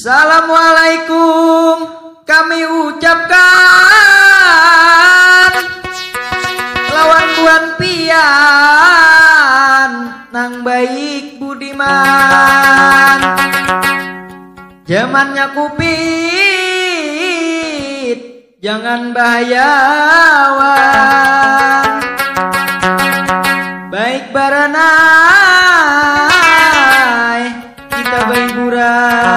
Assalamualaikum kami ucapkan lawan buan pian nang baik budiman. Zamannya kupit jangan bahayawan, baik baranai kita berhiburan.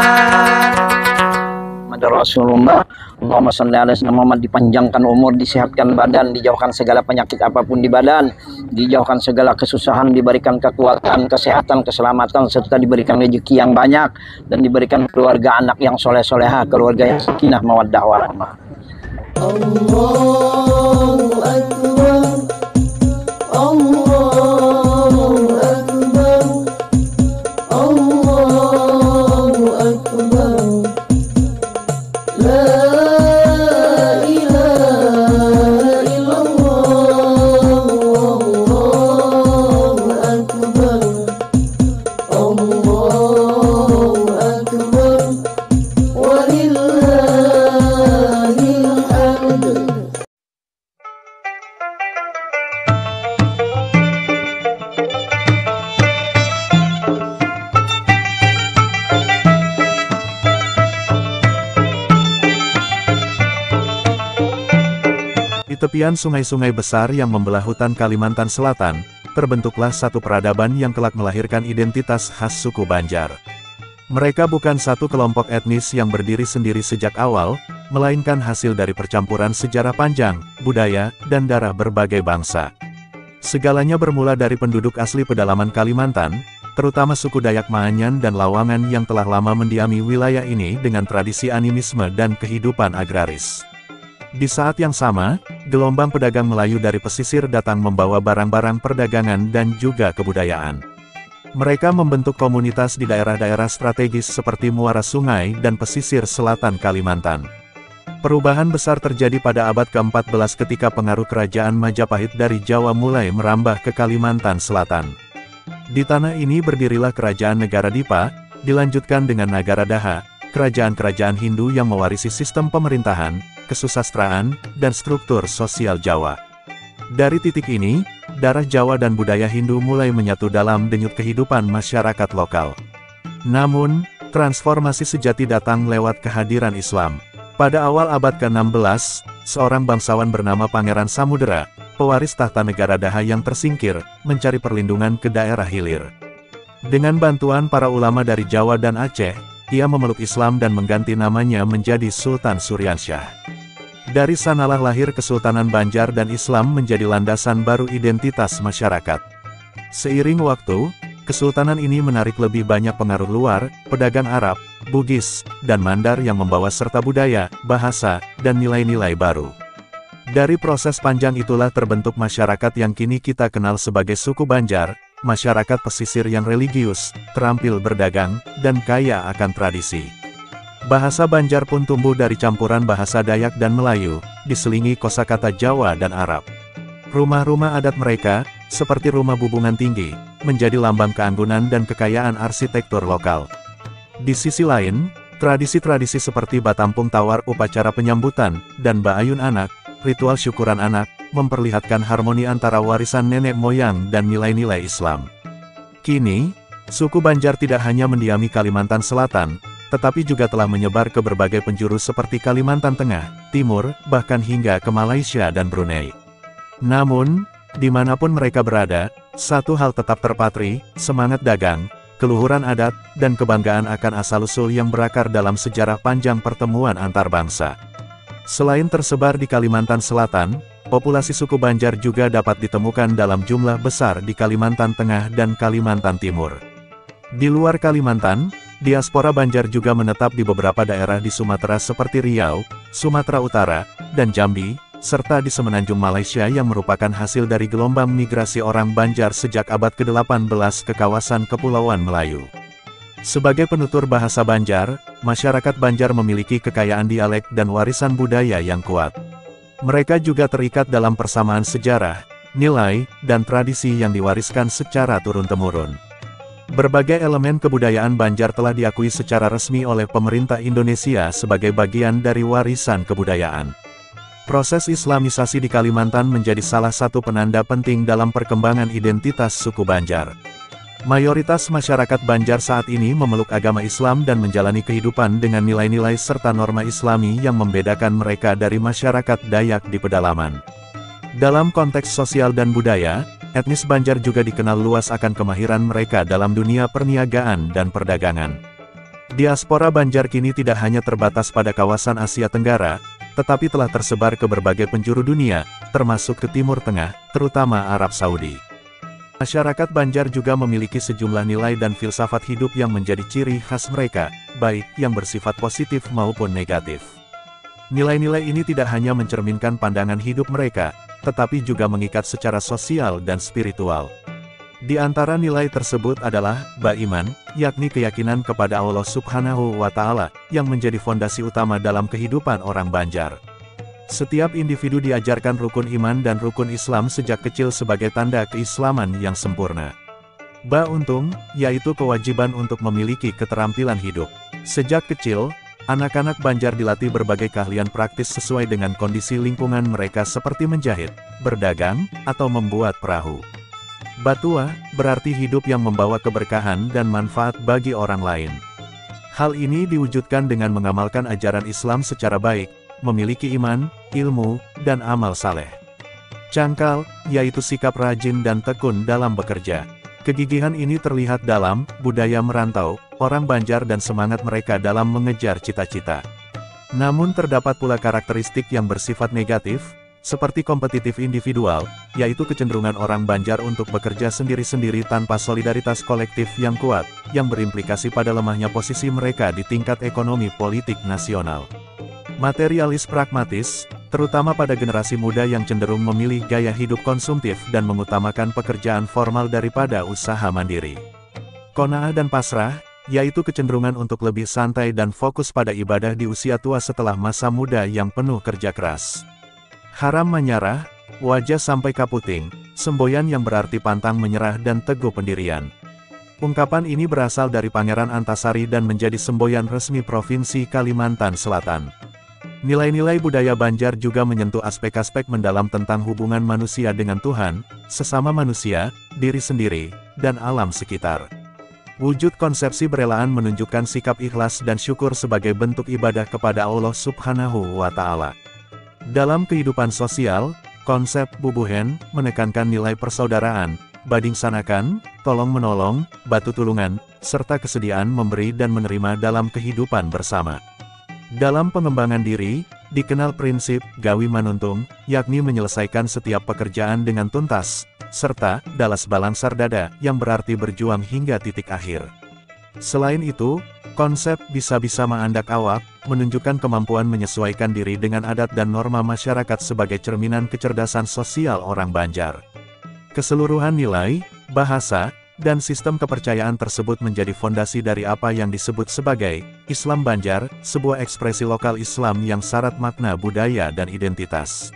Rasulullah, Allahumma sholli ala sayyidina Muhammad. Dipanjangkan umur, disehatkan badan, dijauhkan segala penyakit apapun di badan, dijauhkan segala kesusahan, diberikan kekuatan, kesehatan, keselamatan, serta diberikan rezeki yang banyak, dan diberikan keluarga anak yang soleh-soleha, keluarga yang sakinah mawaddah warahmah. Allahu Akbar, Allahu Akbar, Allahu Akbar. La ilaha illallah, Allahu Akbar, Allahu Akbar, walillahil hamd. Di tepian sungai-sungai besar yang membelah hutan Kalimantan Selatan, terbentuklah satu peradaban yang kelak melahirkan identitas khas suku Banjar. Mereka bukan satu kelompok etnis yang berdiri sendiri sejak awal, melainkan hasil dari percampuran sejarah panjang, budaya, dan darah berbagai bangsa. Segalanya bermula dari penduduk asli pedalaman Kalimantan, terutama suku Dayak Maanyan dan Lawangan yang telah lama mendiami wilayah ini dengan tradisi animisme dan kehidupan agraris. Di saat yang sama, gelombang pedagang Melayu dari pesisir datang membawa barang-barang perdagangan dan juga kebudayaan. Mereka membentuk komunitas di daerah-daerah strategis seperti muara sungai dan pesisir selatan Kalimantan. Perubahan besar terjadi pada abad ke-14 ketika pengaruh kerajaan Majapahit dari Jawa mulai merambah ke Kalimantan Selatan. Di tanah ini berdirilah kerajaan negara Dipa, dilanjutkan dengan Nagara Daha, kerajaan-kerajaan Hindu yang mewarisi sistem pemerintahan, kesusastraan, dan struktur sosial Jawa. Dari titik ini, darah Jawa dan budaya Hindu mulai menyatu dalam denyut kehidupan masyarakat lokal. Namun, transformasi sejati datang lewat kehadiran Islam. Pada awal abad ke-16, seorang bangsawan bernama Pangeran Samudera, pewaris tahta negara Daha yang tersingkir, mencari perlindungan ke daerah hilir. Dengan bantuan para ulama dari Jawa dan Aceh, ia memeluk Islam dan mengganti namanya menjadi Sultan Suryansyah. Dari sanalah lahir Kesultanan Banjar dan Islam menjadi landasan baru identitas masyarakat. Seiring waktu, kesultanan ini menarik lebih banyak pengaruh luar, pedagang Arab, Bugis, dan Mandar yang membawa serta budaya, bahasa, dan nilai-nilai baru. Dari proses panjang itulah terbentuk masyarakat yang kini kita kenal sebagai suku Banjar, masyarakat pesisir yang religius, terampil berdagang, dan kaya akan tradisi. Bahasa Banjar pun tumbuh dari campuran bahasa Dayak dan Melayu, diselingi kosakata Jawa dan Arab. Rumah-rumah adat mereka, seperti rumah bubungan tinggi, menjadi lambang keanggunan dan kekayaan arsitektur lokal. Di sisi lain, tradisi-tradisi seperti batampung tawar upacara penyambutan, dan Ba'ayun anak, ritual syukuran anak, memperlihatkan harmoni antara warisan nenek moyang dan nilai-nilai Islam. Kini, suku Banjar tidak hanya mendiami Kalimantan Selatan, tetapi juga telah menyebar ke berbagai penjuru seperti Kalimantan Tengah, Timur, bahkan hingga ke Malaysia dan Brunei. Namun, dimanapun mereka berada, satu hal tetap terpatri, semangat dagang, keluhuran adat, dan kebanggaan akan asal-usul yang berakar dalam sejarah panjang pertemuan antar bangsa. Selain tersebar di Kalimantan Selatan, populasi suku Banjar juga dapat ditemukan dalam jumlah besar di Kalimantan Tengah dan Kalimantan Timur. Di luar Kalimantan, diaspora Banjar juga menetap di beberapa daerah di Sumatera seperti Riau, Sumatera Utara, dan Jambi, serta di semenanjung Malaysia yang merupakan hasil dari gelombang migrasi orang Banjar sejak abad ke-18 ke kawasan Kepulauan Melayu. Sebagai penutur bahasa Banjar, masyarakat Banjar memiliki kekayaan dialek dan warisan budaya yang kuat. Mereka juga terikat dalam persamaan sejarah, nilai, dan tradisi yang diwariskan secara turun-temurun. Berbagai elemen kebudayaan Banjar telah diakui secara resmi oleh pemerintah Indonesia sebagai bagian dari warisan kebudayaan. Proses Islamisasi di Kalimantan menjadi salah satu penanda penting dalam perkembangan identitas suku Banjar. Mayoritas masyarakat Banjar saat ini memeluk agama Islam dan menjalani kehidupan dengan nilai-nilai serta norma Islami yang membedakan mereka dari masyarakat Dayak di pedalaman. Dalam konteks sosial dan budaya, etnis Banjar juga dikenal luas akan kemahiran mereka dalam dunia perniagaan dan perdagangan. Diaspora Banjar kini tidak hanya terbatas pada kawasan Asia Tenggara, tetapi telah tersebar ke berbagai penjuru dunia, termasuk ke Timur Tengah, terutama Arab Saudi. Masyarakat Banjar juga memiliki sejumlah nilai dan filsafat hidup yang menjadi ciri khas mereka, baik yang bersifat positif maupun negatif. Nilai-nilai ini tidak hanya mencerminkan pandangan hidup mereka, tetapi juga mengikat secara sosial dan spiritual. Di antara nilai tersebut adalah Ba-Iman, yakni keyakinan kepada Allah Subhanahu wa Ta'ala, yang menjadi fondasi utama dalam kehidupan orang Banjar. Setiap individu diajarkan rukun iman dan rukun Islam sejak kecil sebagai tanda keislaman yang sempurna. Ba-Untung, yaitu kewajiban untuk memiliki keterampilan hidup. Sejak kecil, anak-anak Banjar dilatih berbagai keahlian praktis sesuai dengan kondisi lingkungan mereka seperti menjahit, berdagang, atau membuat perahu. Batua, berarti hidup yang membawa keberkahan dan manfaat bagi orang lain. Hal ini diwujudkan dengan mengamalkan ajaran Islam secara baik, memiliki iman, ilmu, dan amal saleh. Cangkal, yaitu sikap rajin dan tekun dalam bekerja. Kegigihan ini terlihat dalam budaya merantau, orang Banjar dan semangat mereka dalam mengejar cita-cita. Namun terdapat pula karakteristik yang bersifat negatif, seperti kompetitif individual, yaitu kecenderungan orang Banjar untuk bekerja sendiri-sendiri tanpa solidaritas kolektif yang kuat, yang berimplikasi pada lemahnya posisi mereka di tingkat ekonomi politik nasional. Materialis pragmatis, terutama pada generasi muda yang cenderung memilih gaya hidup konsumtif dan mengutamakan pekerjaan formal daripada usaha mandiri. Qanaah dan pasrah, yaitu kecenderungan untuk lebih santai dan fokus pada ibadah di usia tua setelah masa muda yang penuh kerja keras. Haram menyerah, wajah sampai kaputing, semboyan yang berarti pantang menyerah dan teguh pendirian. Ungkapan ini berasal dari Pangeran Antasari dan menjadi semboyan resmi Provinsi Kalimantan Selatan. Nilai-nilai budaya Banjar juga menyentuh aspek-aspek mendalam tentang hubungan manusia dengan Tuhan, sesama manusia, diri sendiri, dan alam sekitar. Wujud konsepsi berelaan menunjukkan sikap ikhlas dan syukur sebagai bentuk ibadah kepada Allah Subhanahu wa Ta'ala. Dalam kehidupan sosial, konsep bubuhen menekankan nilai persaudaraan, bading sanakan, tolong-menolong, batu tulungan, serta kesediaan memberi dan menerima dalam kehidupan bersama. Dalam pengembangan diri, dikenal prinsip gawi manuntung, yakni menyelesaikan setiap pekerjaan dengan tuntas, serta dalas balang sardada, yang berarti berjuang hingga titik akhir. Selain itu, konsep bisa-bisa maandak awak, menunjukkan kemampuan menyesuaikan diri dengan adat dan norma masyarakat sebagai cerminan kecerdasan sosial orang Banjar. Keseluruhan nilai, bahasa, dan sistem kepercayaan tersebut menjadi fondasi dari apa yang disebut sebagai Islam Banjar, sebuah ekspresi lokal Islam yang syarat makna budaya dan identitas.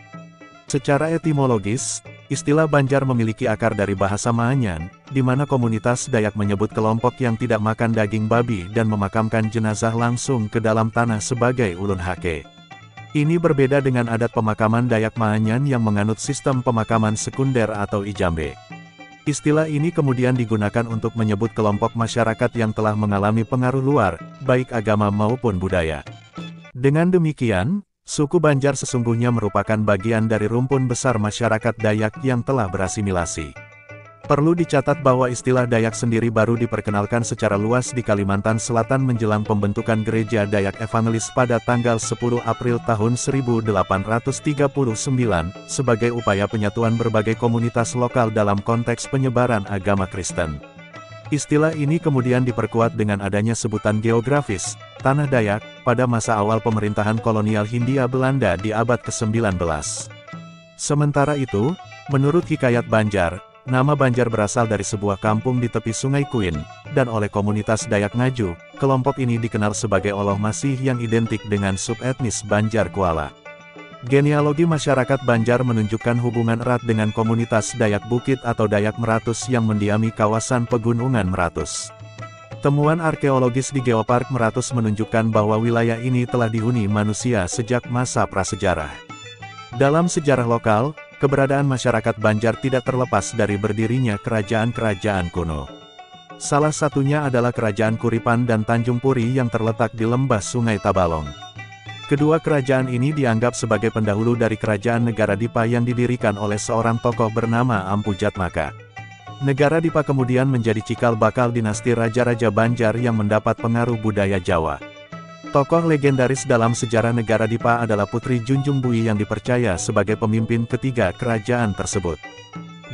Secara etimologis, istilah Banjar memiliki akar dari bahasa Maanyan, di mana komunitas Dayak menyebut kelompok yang tidak makan daging babi dan memakamkan jenazah langsung ke dalam tanah sebagai ulun hake. Ini berbeda dengan adat pemakaman Dayak Maanyan yang menganut sistem pemakaman sekunder atau ijambe. Istilah ini kemudian digunakan untuk menyebut kelompok masyarakat yang telah mengalami pengaruh luar, baik agama maupun budaya. Dengan demikian, suku Banjar sesungguhnya merupakan bagian dari rumpun besar masyarakat Dayak yang telah berasimilasi. Perlu dicatat bahwa istilah Dayak sendiri baru diperkenalkan secara luas di Kalimantan Selatan menjelang pembentukan Gereja Dayak Evangelis pada tanggal 10 April tahun 1839, sebagai upaya penyatuan berbagai komunitas lokal dalam konteks penyebaran agama Kristen. Istilah ini kemudian diperkuat dengan adanya sebutan geografis, Tanah Dayak, pada masa awal pemerintahan kolonial Hindia Belanda di abad ke-19. Sementara itu, menurut Hikayat Banjar, nama Banjar berasal dari sebuah kampung di tepi Sungai Kuin, dan oleh komunitas Dayak Ngaju, kelompok ini dikenal sebagai Oloh Masih yang identik dengan subetnis Banjar Kuala. Genealogi masyarakat Banjar menunjukkan hubungan erat dengan komunitas Dayak Bukit atau Dayak Meratus yang mendiami kawasan pegunungan Meratus. Temuan arkeologis di Geopark Meratus menunjukkan bahwa wilayah ini telah dihuni manusia sejak masa prasejarah. Dalam sejarah lokal, keberadaan masyarakat Banjar tidak terlepas dari berdirinya kerajaan-kerajaan kuno. Salah satunya adalah Kerajaan Kuripan dan Tanjung Puri yang terletak di lembah Sungai Tabalong. Kedua kerajaan ini dianggap sebagai pendahulu dari kerajaan Negara Dipa yang didirikan oleh seorang tokoh bernama Ampu Jatmaka. Negara Dipa kemudian menjadi cikal bakal dinasti Raja-Raja Banjar yang mendapat pengaruh budaya Jawa. Tokoh legendaris dalam sejarah Negara Dipa adalah Putri Junjung Bui yang dipercaya sebagai pemimpin ketiga kerajaan tersebut.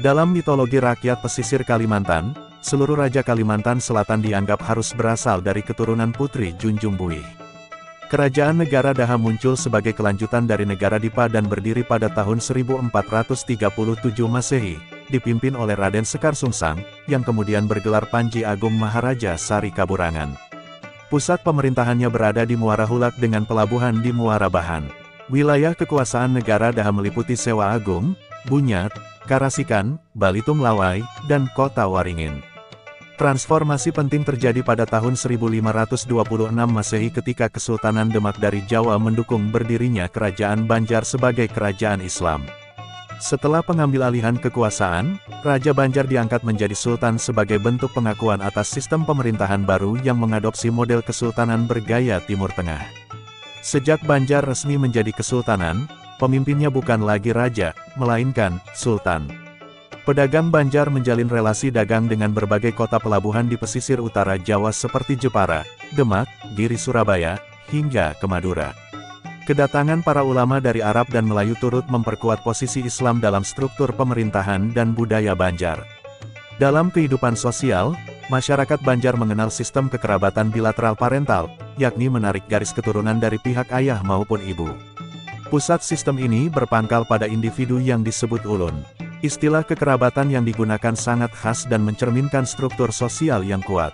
Dalam mitologi rakyat pesisir Kalimantan, seluruh Raja Kalimantan Selatan dianggap harus berasal dari keturunan Putri Junjung Bui. Kerajaan Negara Daha muncul sebagai kelanjutan dari Negara Dipa dan berdiri pada tahun 1437 Masehi, dipimpin oleh Raden Sekar Sungsang, yang kemudian bergelar Panji Agung Maharaja Sari Kaburangan. Pusat pemerintahannya berada di Muara Hulak dengan pelabuhan di Muara Bahan. Wilayah kekuasaan Negara Daha meliputi Sewa Agung, Bunyat, Karasikan, Balitung Lawai, dan Kota Waringin. Transformasi penting terjadi pada tahun 1526 Masehi ketika Kesultanan Demak dari Jawa mendukung berdirinya Kerajaan Banjar sebagai kerajaan Islam. Setelah pengambil alihan kekuasaan, Raja Banjar diangkat menjadi Sultan sebagai bentuk pengakuan atas sistem pemerintahan baru yang mengadopsi model kesultanan bergaya Timur Tengah. Sejak Banjar resmi menjadi kesultanan, pemimpinnya bukan lagi raja, melainkan sultan. Pedagang Banjar menjalin relasi dagang dengan berbagai kota pelabuhan di pesisir utara Jawa seperti Jepara, Demak, Giri Surabaya, hingga ke Madura. Kedatangan para ulama dari Arab dan Melayu turut memperkuat posisi Islam dalam struktur pemerintahan dan budaya Banjar. Dalam kehidupan sosial, masyarakat Banjar mengenal sistem kekerabatan bilateral parental, yakni menarik garis keturunan dari pihak ayah maupun ibu. Pusat sistem ini berpangkal pada individu yang disebut ulun. Istilah kekerabatan yang digunakan sangat khas dan mencerminkan struktur sosial yang kuat.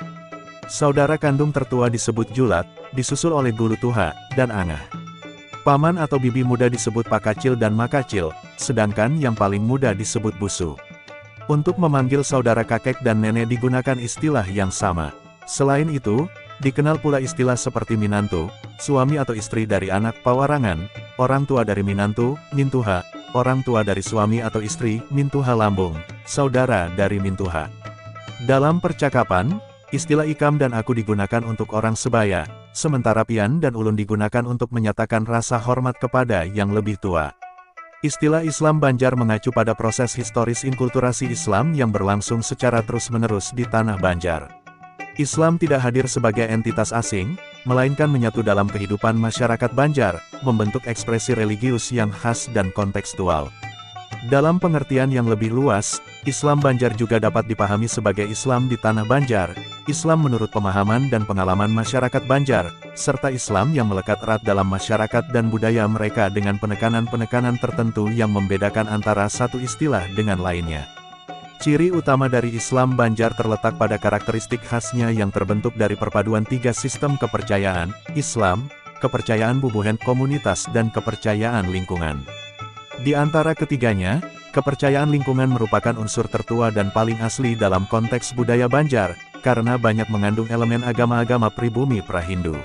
Saudara kandung tertua disebut julat, disusul oleh gulu tuha, dan angah. Paman atau bibi muda disebut pakacil dan makacil, sedangkan yang paling muda disebut busu. Untuk memanggil saudara kakek dan nenek digunakan istilah yang sama. Selain itu, dikenal pula istilah seperti minantu, suami atau istri dari anak pawarangan, orang tua dari minantu, mintuha, orang tua dari suami atau istri, mintuha lambung, saudara dari mintuha. Dalam percakapan, istilah ikam dan aku digunakan untuk orang sebaya, sementara pian dan ulun digunakan untuk menyatakan rasa hormat kepada yang lebih tua. Istilah Islam Banjar mengacu pada proses historis inkulturasi Islam yang berlangsung secara terus-menerus di tanah Banjar. Islam tidak hadir sebagai entitas asing, melainkan menyatu dalam kehidupan masyarakat Banjar, membentuk ekspresi religius yang khas dan kontekstual. Dalam pengertian yang lebih luas, Islam Banjar juga dapat dipahami sebagai Islam di tanah Banjar, Islam menurut pemahaman dan pengalaman masyarakat Banjar, serta Islam yang melekat erat dalam masyarakat dan budaya mereka dengan penekanan-penekanan tertentu yang membedakan antara satu istilah dengan lainnya. Ciri utama dari Islam Banjar terletak pada karakteristik khasnya yang terbentuk dari perpaduan tiga sistem kepercayaan, Islam, kepercayaan bubuhen komunitas dan kepercayaan lingkungan. Di antara ketiganya, kepercayaan lingkungan merupakan unsur tertua dan paling asli dalam konteks budaya Banjar, karena banyak mengandung elemen agama-agama pribumi pra-Hindu.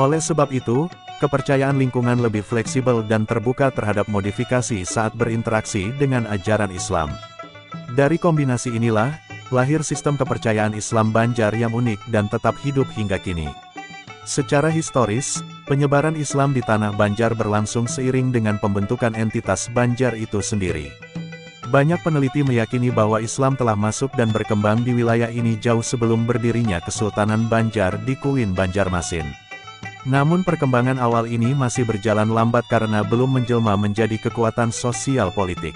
Oleh sebab itu, kepercayaan lingkungan lebih fleksibel dan terbuka terhadap modifikasi saat berinteraksi dengan ajaran Islam. Dari kombinasi inilah, lahir sistem kepercayaan Islam Banjar yang unik dan tetap hidup hingga kini. Secara historis, penyebaran Islam di tanah Banjar berlangsung seiring dengan pembentukan entitas Banjar itu sendiri. Banyak peneliti meyakini bahwa Islam telah masuk dan berkembang di wilayah ini jauh sebelum berdirinya Kesultanan Banjar di Kuin Banjarmasin. Namun perkembangan awal ini masih berjalan lambat karena belum menjelma menjadi kekuatan sosial politik.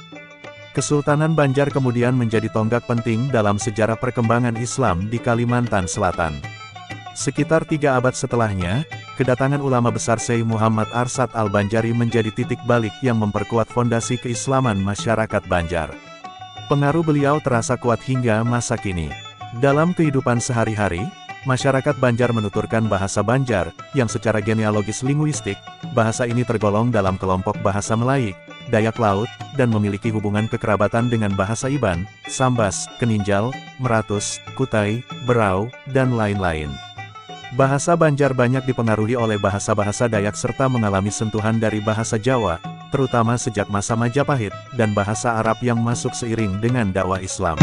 Kesultanan Banjar kemudian menjadi tonggak penting dalam sejarah perkembangan Islam di Kalimantan Selatan. Sekitar 3 abad setelahnya, kedatangan ulama besar Syekh Muhammad Arsad Al-Banjari menjadi titik balik yang memperkuat fondasi keislaman masyarakat Banjar. Pengaruh beliau terasa kuat hingga masa kini. Dalam kehidupan sehari-hari, masyarakat Banjar menuturkan bahasa Banjar, yang secara genealogis linguistik, bahasa ini tergolong dalam kelompok bahasa Melayu, Dayak Laut, dan memiliki hubungan kekerabatan dengan bahasa Iban, Sambas, Keninjal, Meratus, Kutai, Berau, dan lain-lain. Bahasa Banjar banyak dipengaruhi oleh bahasa-bahasa Dayak serta mengalami sentuhan dari bahasa Jawa, terutama sejak masa Majapahit, dan bahasa Arab yang masuk seiring dengan dakwah Islam.